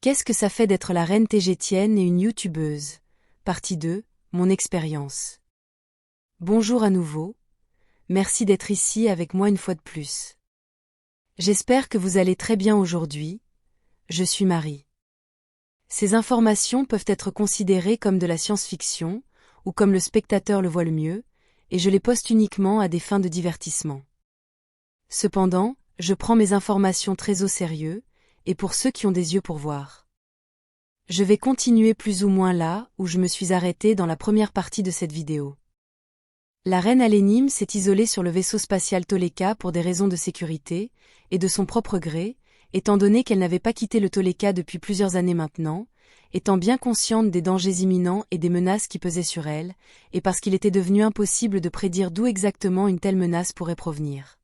Qu'est-ce que ça fait d'être la reine TGétienne et une youtubeuse? Partie 2, mon expérience. Bonjour à nouveau. Merci d'être ici avec moi une fois de plus. J'espère que vous allez très bien aujourd'hui. Je suis Marie. Ces informations peuvent être considérées comme de la science-fiction, ou comme le spectateur le voit le mieux, et je les poste uniquement à des fins de divertissement. Cependant, je prends mes informations très au sérieux, et pour ceux qui ont des yeux pour voir. Je vais continuer plus ou moins là où je me suis arrêtée dans la première partie de cette vidéo. La reine Alénim s'est isolée sur le vaisseau spatial Toleka pour des raisons de sécurité, et de son propre gré, étant donné qu'elle n'avait pas quitté le Toleka depuis plusieurs années maintenant, étant bien consciente des dangers imminents et des menaces qui pesaient sur elle, et parce qu'il était devenu impossible de prédire d'où exactement une telle menace pourrait provenir.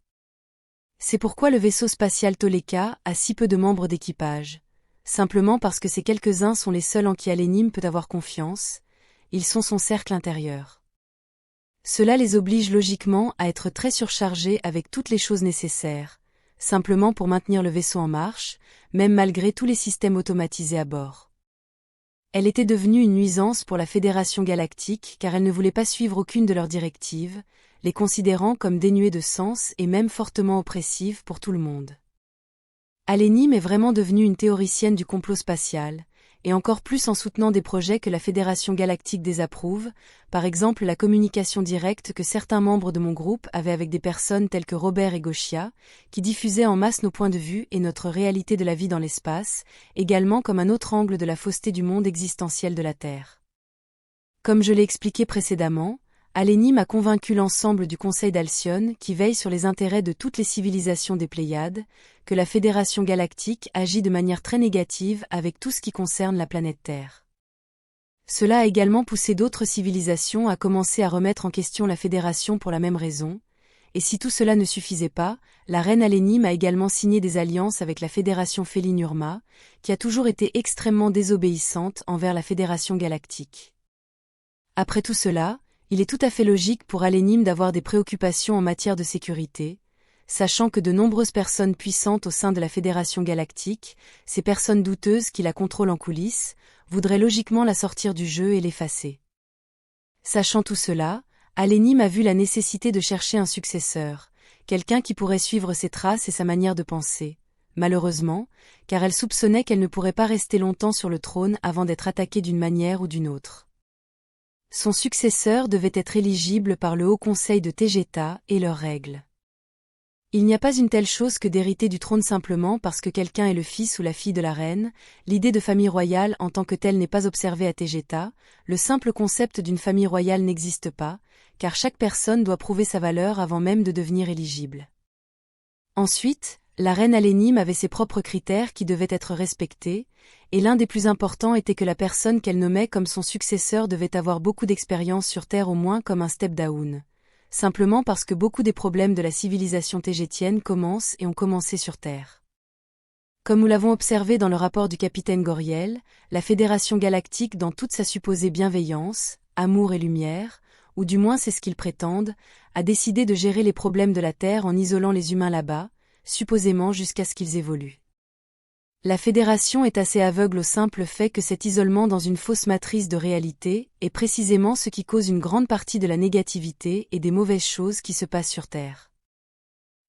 C'est pourquoi le vaisseau spatial Toleka a si peu de membres d'équipage. Simplement parce que ces quelques-uns sont les seuls en qui Alénim peut avoir confiance, ils sont son cercle intérieur. Cela les oblige logiquement à être très surchargés avec toutes les choses nécessaires, simplement pour maintenir le vaisseau en marche, même malgré tous les systèmes automatisés à bord. Elle était devenue une nuisance pour la Fédération Galactique car elle ne voulait pas suivre aucune de leurs directives, les considérant comme dénuées de sens et même fortement oppressives pour tout le monde. Alénim est vraiment devenue une théoricienne du complot spatial, et encore plus en soutenant des projets que la Fédération Galactique désapprouve, par exemple la communication directe que certains membres de mon groupe avaient avec des personnes telles que Robert et Gauchia, qui diffusaient en masse nos points de vue et notre réalité de la vie dans l'espace, également comme un autre angle de la fausseté du monde existentiel de la Terre. Comme je l'ai expliqué précédemment, Alénim a convaincu l'ensemble du Conseil d'Alcyone, qui veille sur les intérêts de toutes les civilisations des Pléiades, que la Fédération Galactique agit de manière très négative avec tout ce qui concerne la planète Terre. Cela a également poussé d'autres civilisations à commencer à remettre en question la Fédération pour la même raison, et si tout cela ne suffisait pas, la reine Alénim a également signé des alliances avec la Fédération Féline-Urma, qui a toujours été extrêmement désobéissante envers la Fédération Galactique. Après tout cela, il est tout à fait logique pour Alénim d'avoir des préoccupations en matière de sécurité, sachant que de nombreuses personnes puissantes au sein de la Fédération Galactique, ces personnes douteuses qui la contrôlent en coulisses, voudraient logiquement la sortir du jeu et l'effacer. Sachant tout cela, Alénim a vu la nécessité de chercher un successeur, quelqu'un qui pourrait suivre ses traces et sa manière de penser, malheureusement, car elle soupçonnait qu'elle ne pourrait pas rester longtemps sur le trône avant d'être attaquée d'une manière ou d'une autre. Son successeur devait être éligible par le Haut Conseil de Tegeta et leurs règles. Il n'y a pas une telle chose que d'hériter du trône simplement parce que quelqu'un est le fils ou la fille de la reine, l'idée de famille royale en tant que telle n'est pas observée à Tegeta, le simple concept d'une famille royale n'existe pas, car chaque personne doit prouver sa valeur avant même de devenir éligible. Ensuite, la reine Alénim avait ses propres critères qui devaient être respectés, et l'un des plus importants était que la personne qu'elle nommait comme son successeur devait avoir beaucoup d'expérience sur Terre au moins comme un step-down, simplement parce que beaucoup des problèmes de la civilisation tégétienne commencent et ont commencé sur Terre. Comme nous l'avons observé dans le rapport du capitaine Goriel, la Fédération Galactique dans toute sa supposée bienveillance, amour et lumière, ou du moins c'est ce qu'ils prétendent, a décidé de gérer les problèmes de la Terre en isolant les humains là-bas, supposément jusqu'à ce qu'ils évoluent. La Fédération est assez aveugle au simple fait que cet isolement dans une fausse matrice de réalité est précisément ce qui cause une grande partie de la négativité et des mauvaises choses qui se passent sur Terre.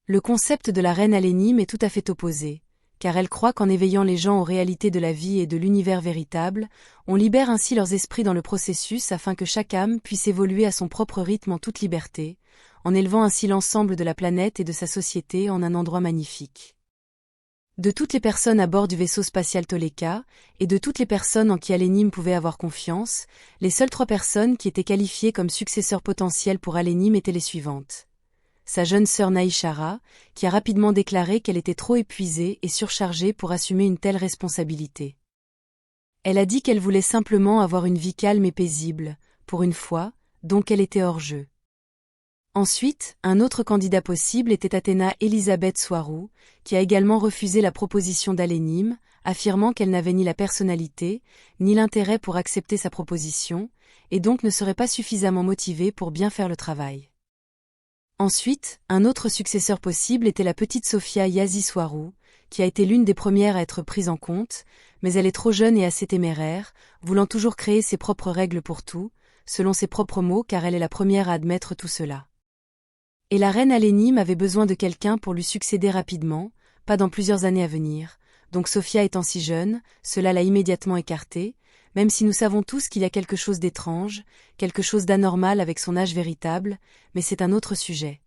Le concept de la reine Alénim est tout à fait opposé, car elle croit qu'en éveillant les gens aux réalités de la vie et de l'univers véritable, on libère ainsi leurs esprits dans le processus afin que chaque âme puisse évoluer à son propre rythme en toute liberté, en élevant ainsi l'ensemble de la planète et de sa société en un endroit magnifique. De toutes les personnes à bord du vaisseau spatial Toleka, et de toutes les personnes en qui Alénim pouvait avoir confiance, les seules 3 personnes qui étaient qualifiées comme successeurs potentiels pour Alénim étaient les suivantes. Sa jeune sœur Naishara, qui a rapidement déclaré qu'elle était trop épuisée et surchargée pour assumer une telle responsabilité. Elle a dit qu'elle voulait simplement avoir une vie calme et paisible, pour une fois, donc elle était hors jeu. Ensuite, un autre candidat possible était Athéna Elisabeth Soarou, qui a également refusé la proposition d'Alénim, affirmant qu'elle n'avait ni la personnalité, ni l'intérêt pour accepter sa proposition, et donc ne serait pas suffisamment motivée pour bien faire le travail. Ensuite, un autre successeur possible était la petite Sophia Yaziswaru, qui a été l'une des premières à être prise en compte, mais elle est trop jeune et assez téméraire, voulant toujours créer ses propres règles pour tout, selon ses propres mots car elle est la première à admettre tout cela. Et la reine Alénime avait besoin de quelqu'un pour lui succéder rapidement, pas dans plusieurs années à venir, donc Sophia étant si jeune, cela l'a immédiatement écartée, même si nous savons tous qu'il y a quelque chose d'étrange, quelque chose d'anormal avec son âge véritable, mais c'est un autre sujet.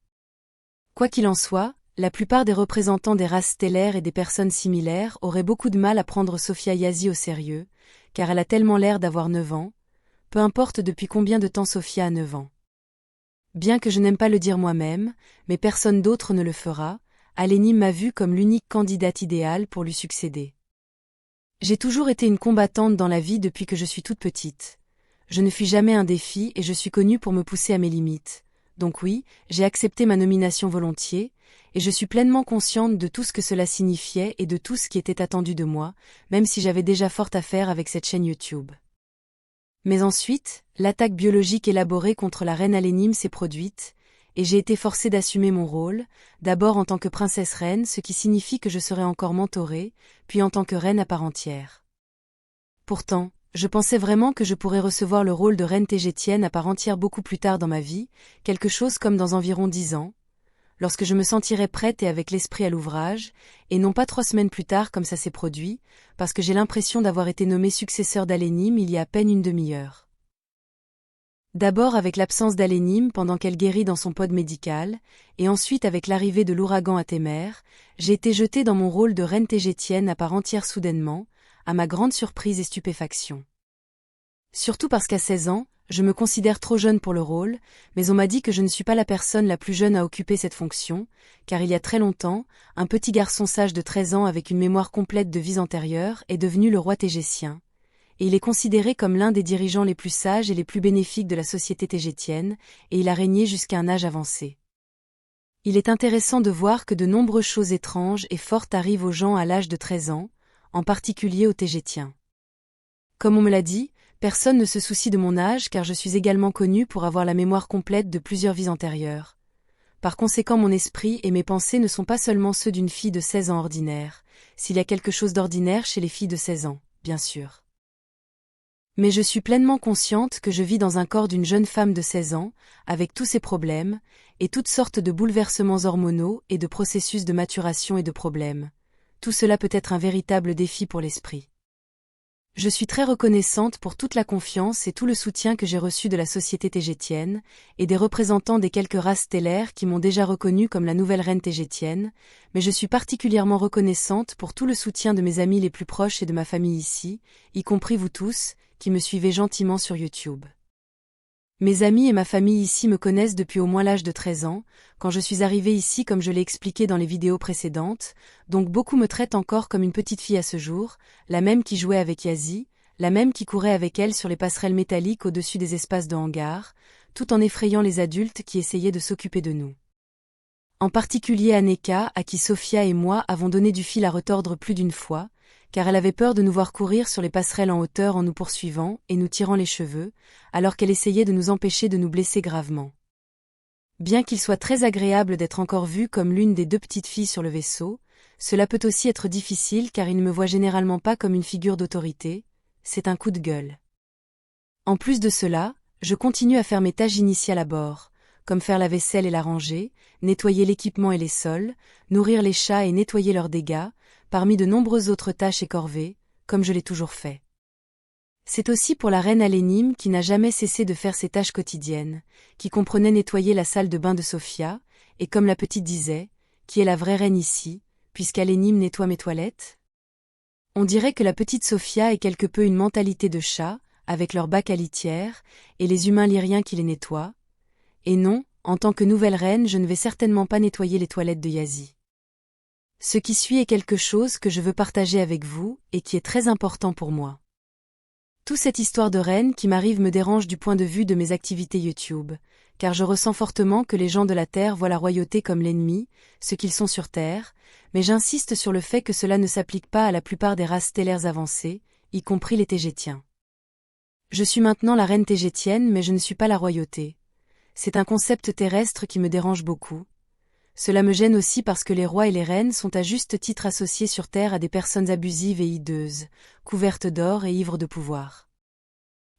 Quoi qu'il en soit, la plupart des représentants des races stellaires et des personnes similaires auraient beaucoup de mal à prendre Sophia Yazi au sérieux, car elle a tellement l'air d'avoir 9 ans, peu importe depuis combien de temps Sophia a 9 ans. Bien que je n'aime pas le dire moi-même, mais personne d'autre ne le fera, Alénime m'a vue comme l'unique candidate idéale pour lui succéder. J'ai toujours été une combattante dans la vie depuis que je suis toute petite. Je ne fuis jamais un défi et je suis connue pour me pousser à mes limites. Donc oui, j'ai accepté ma nomination volontiers, et je suis pleinement consciente de tout ce que cela signifiait et de tout ce qui était attendu de moi, même si j'avais déjà fort à faire avec cette chaîne YouTube. Mais ensuite, l'attaque biologique élaborée contre la reine Alénime s'est produite, et j'ai été forcée d'assumer mon rôle, d'abord en tant que princesse reine, ce qui signifie que je serai encore mentorée, puis en tant que reine à part entière. Pourtant, je pensais vraiment que je pourrais recevoir le rôle de reine tégétienne à part entière beaucoup plus tard dans ma vie, quelque chose comme dans environ 10 ans, lorsque je me sentirais prête et avec l'esprit à l'ouvrage, et non pas 3 semaines plus tard comme ça s'est produit, parce que j'ai l'impression d'avoir été nommée successeur d'Alénime il y a à peine une demi-heure. D'abord avec l'absence d'Alénime pendant qu'elle guérit dans son pod médical, et ensuite avec l'arrivée de l'ouragan à Témer, j'ai été jetée dans mon rôle de reine tégétienne à part entière soudainement, à ma grande surprise et stupéfaction. Surtout parce qu'à 16 ans, je me considère trop jeune pour le rôle, mais on m'a dit que je ne suis pas la personne la plus jeune à occuper cette fonction, car il y a très longtemps, un petit garçon sage de 13 ans avec une mémoire complète de vies antérieures est devenu le roi tégétien. Et il est considéré comme l'un des dirigeants les plus sages et les plus bénéfiques de la société tégétienne, et il a régné jusqu'à un âge avancé. Il est intéressant de voir que de nombreuses choses étranges et fortes arrivent aux gens à l'âge de 13 ans, en particulier aux tégétiens. Comme on me l'a dit, personne ne se soucie de mon âge car je suis également connue pour avoir la mémoire complète de plusieurs vies antérieures. Par conséquent mon esprit et mes pensées ne sont pas seulement ceux d'une fille de 16 ans ordinaire, s'il y a quelque chose d'ordinaire chez les filles de 16 ans, bien sûr. Mais je suis pleinement consciente que je vis dans un corps d'une jeune femme de 16 ans, avec tous ses problèmes, et toutes sortes de bouleversements hormonaux et de processus de maturation et de problèmes. Tout cela peut être un véritable défi pour l'esprit. Je suis très reconnaissante pour toute la confiance et tout le soutien que j'ai reçu de la société tégétienne, et des représentants des quelques races stellaires qui m'ont déjà reconnue comme la nouvelle reine tégétienne, mais je suis particulièrement reconnaissante pour tout le soutien de mes amis les plus proches et de ma famille ici, y compris vous tous, qui me suivez gentiment sur YouTube. Mes amis et ma famille ici me connaissent depuis au moins l'âge de 13 ans, quand je suis arrivée ici comme je l'ai expliqué dans les vidéos précédentes, donc beaucoup me traitent encore comme une petite fille à ce jour, la même qui jouait avec Yazi, la même qui courait avec elle sur les passerelles métalliques au-dessus des espaces de hangar, tout en effrayant les adultes qui essayaient de s'occuper de nous. En particulier Aneka, à qui Sophia et moi avons donné du fil à retordre plus d'une fois, car elle avait peur de nous voir courir sur les passerelles en hauteur en nous poursuivant et nous tirant les cheveux, alors qu'elle essayait de nous empêcher de nous blesser gravement. Bien qu'il soit très agréable d'être encore vue comme l'une des 2 petites filles sur le vaisseau, cela peut aussi être difficile car il ne me voit généralement pas comme une figure d'autorité, c'est un coup de gueule. En plus de cela, je continue à faire mes tâches initiales à bord, comme faire la vaisselle et la ranger, nettoyer l'équipement et les sols, nourrir les chats et nettoyer leurs dégâts, parmi de nombreuses autres tâches et corvées, comme je l'ai toujours fait. C'est aussi pour la reine Alénime qui n'a jamais cessé de faire ses tâches quotidiennes, qui comprenait nettoyer la salle de bain de Sophia, et comme la petite disait, qui est la vraie reine ici, puisqu'Alénime nettoie mes toilettes? On dirait que la petite Sophia est quelque peu une mentalité de chat, avec leur bac à litière, et les humains lyriens qui les nettoient. Et non, en tant que nouvelle reine je ne vais certainement pas nettoyer les toilettes de Yazi. Ce qui suit est quelque chose que je veux partager avec vous, et qui est très important pour moi. Toute cette histoire de reine qui m'arrive me dérange du point de vue de mes activités YouTube, car je ressens fortement que les gens de la Terre voient la royauté comme l'ennemi, ce qu'ils sont sur Terre, mais j'insiste sur le fait que cela ne s'applique pas à la plupart des races stellaires avancées, y compris les Tégétiens. Je suis maintenant la reine tégétienne mais je ne suis pas la royauté. c'est un concept terrestre qui me dérange beaucoup. Cela me gêne aussi parce que les rois et les reines sont à juste titre associés sur Terre à des personnes abusives et hideuses, couvertes d'or et ivres de pouvoir.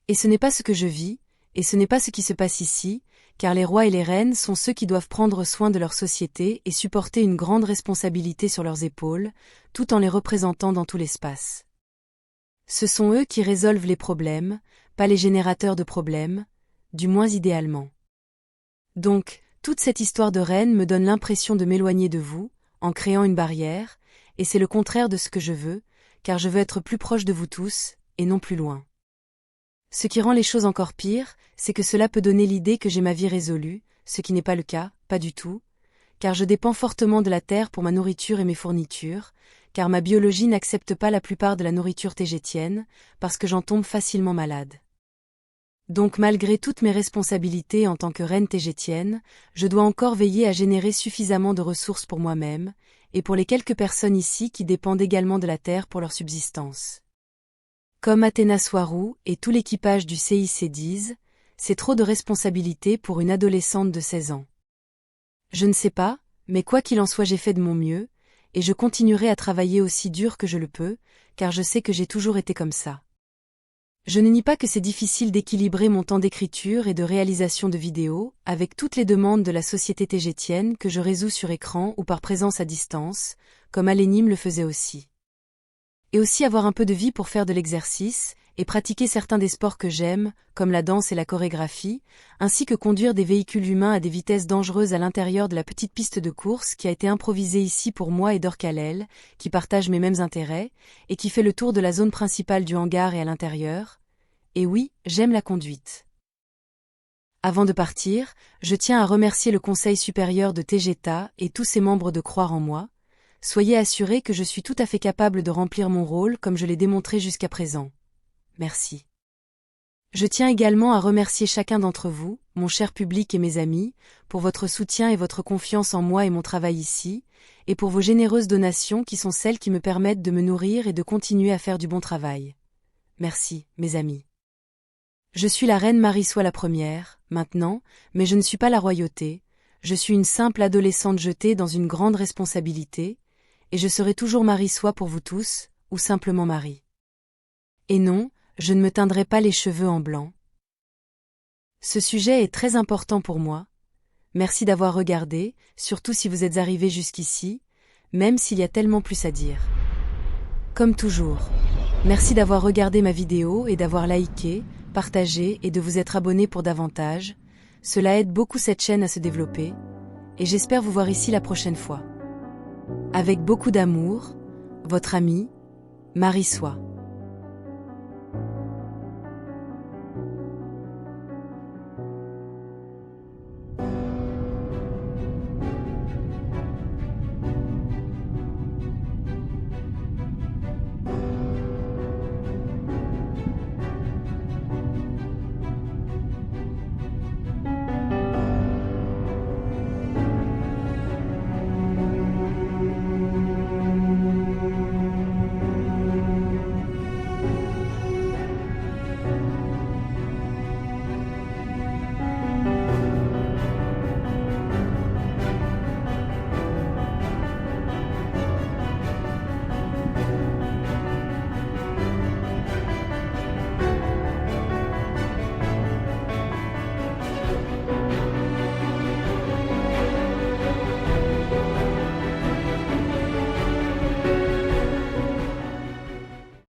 Et ce n'est pas ce que je vis, et ce n'est pas ce qui se passe ici, car les rois et les reines sont ceux qui doivent prendre soin de leur société et supporter une grande responsabilité sur leurs épaules, tout en les représentant dans tout l'espace. Ce sont eux qui résolvent les problèmes, pas les générateurs de problèmes, du moins idéalement. Donc, toute cette histoire de reine me donne l'impression de m'éloigner de vous, en créant une barrière, et c'est le contraire de ce que je veux, car je veux être plus proche de vous tous, et non plus loin. Ce qui rend les choses encore pires, c'est que cela peut donner l'idée que j'ai ma vie résolue, ce qui n'est pas le cas, pas du tout, car je dépends fortement de la terre pour ma nourriture et mes fournitures, car ma biologie n'accepte pas la plupart de la nourriture tégétienne, parce que j'en tombe facilement malade. Donc malgré toutes mes responsabilités en tant que reine tégétienne, je dois encore veiller à générer suffisamment de ressources pour moi-même, et pour les quelques personnes ici qui dépendent également de la terre pour leur subsistance. Comme Athéna Soarou et tout l'équipage du CIC disent, c'est trop de responsabilités pour une adolescente de 16 ans. Je ne sais pas, mais quoi qu'il en soit j'ai fait de mon mieux, et je continuerai à travailler aussi dur que je le peux, car je sais que j'ai toujours été comme ça. Je ne nie pas que c'est difficile d'équilibrer mon temps d'écriture et de réalisation de vidéos, avec toutes les demandes de la société tégétienne que je résous sur écran ou par présence à distance, comme Alénime le faisait aussi. Et aussi avoir un peu de vie pour faire de l'exercice, et pratiquer certains des sports que j'aime, comme la danse et la chorégraphie, ainsi que conduire des véhicules humains à des vitesses dangereuses à l'intérieur de la petite piste de course qui a été improvisée ici pour moi et Dorcalel, qui partagent mes mêmes intérêts, et qui fait le tour de la zone principale du hangar et à l'intérieur. Et oui, j'aime la conduite. Avant de partir, je tiens à remercier le Conseil supérieur de TGTA et tous ses membres de croire en moi. Soyez assurés que je suis tout à fait capable de remplir mon rôle comme je l'ai démontré jusqu'à présent. Merci. Je tiens également à remercier chacun d'entre vous, mon cher public et mes amis, pour votre soutien et votre confiance en moi et mon travail ici, et pour vos généreuses donations qui sont celles qui me permettent de me nourrir et de continuer à faire du bon travail. Merci, mes amis. Je suis la reine Marie-Soie la première, maintenant, mais je ne suis pas la royauté, je suis une simple adolescente jetée dans une grande responsabilité, et je serai toujours Marie-Soie pour vous tous, ou simplement Marie. Et non, je ne me teindrai pas les cheveux en blanc. Ce sujet est très important pour moi. Merci d'avoir regardé, surtout si vous êtes arrivé jusqu'ici, même s'il y a tellement plus à dire. Comme toujours, merci d'avoir regardé ma vidéo et d'avoir liké, partagé et de vous être abonné pour davantage. Cela aide beaucoup cette chaîne à se développer, et j'espère vous voir ici la prochaine fois. Avec beaucoup d'amour, votre amie, Marie-Soie.